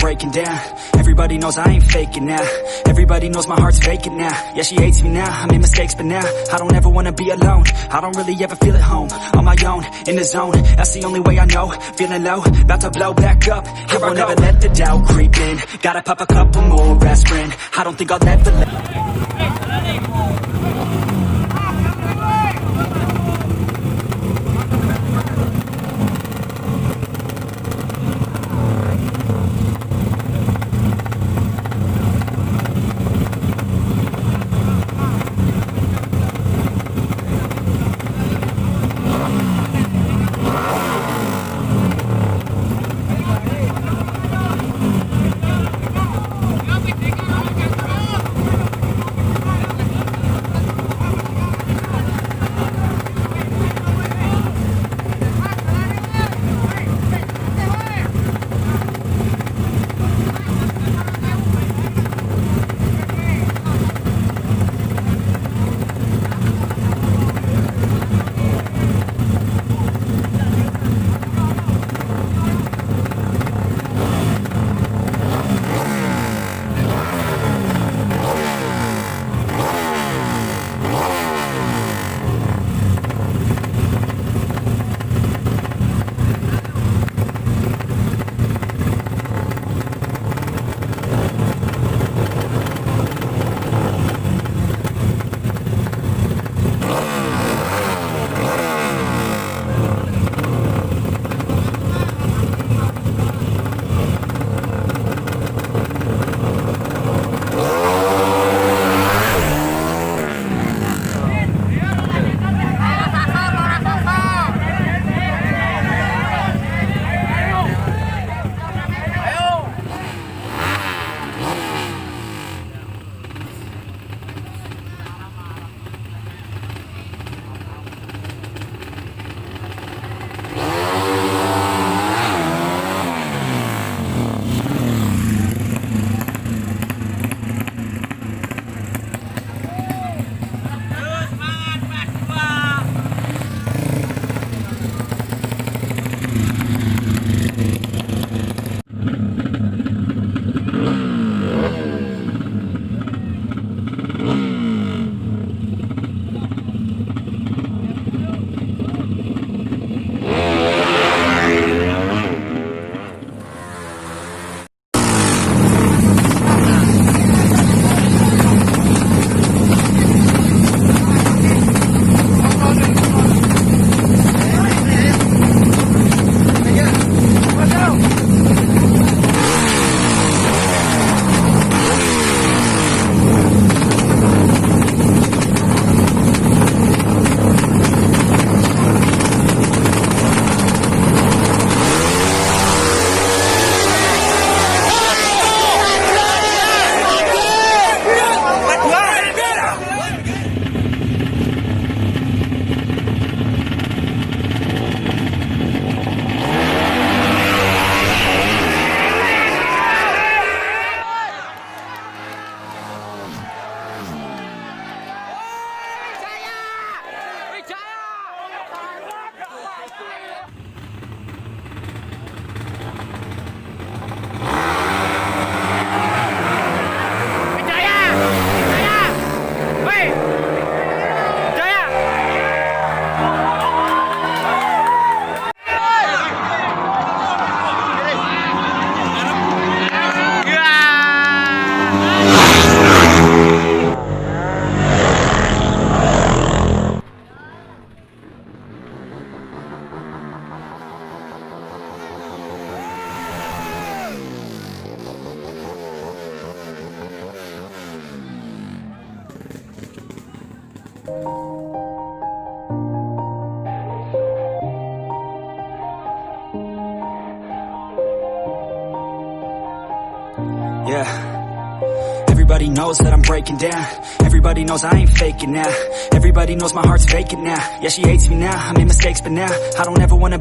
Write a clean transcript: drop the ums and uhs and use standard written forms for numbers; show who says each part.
Speaker 1: breaking down. Everybody knows I ain't faking now. Everybody knows my heart's vacant now. Yeah, she hates me now, I made mistakes but now I don't ever wanna be alone. I don't really ever feel at home. On my own, in the zone, that's the only way I know. Feeling low, about to blow back up. Here I never let the doubt creep in. Gotta pop a couple more aspirin. I don't think I'll ever let Yeah. Everybody knows that I'm breaking down. Everybody knows I ain't faking now. Everybody knows my heart's vacant now. Yeah, she hates me now, I made mistakes but now I don't ever wanna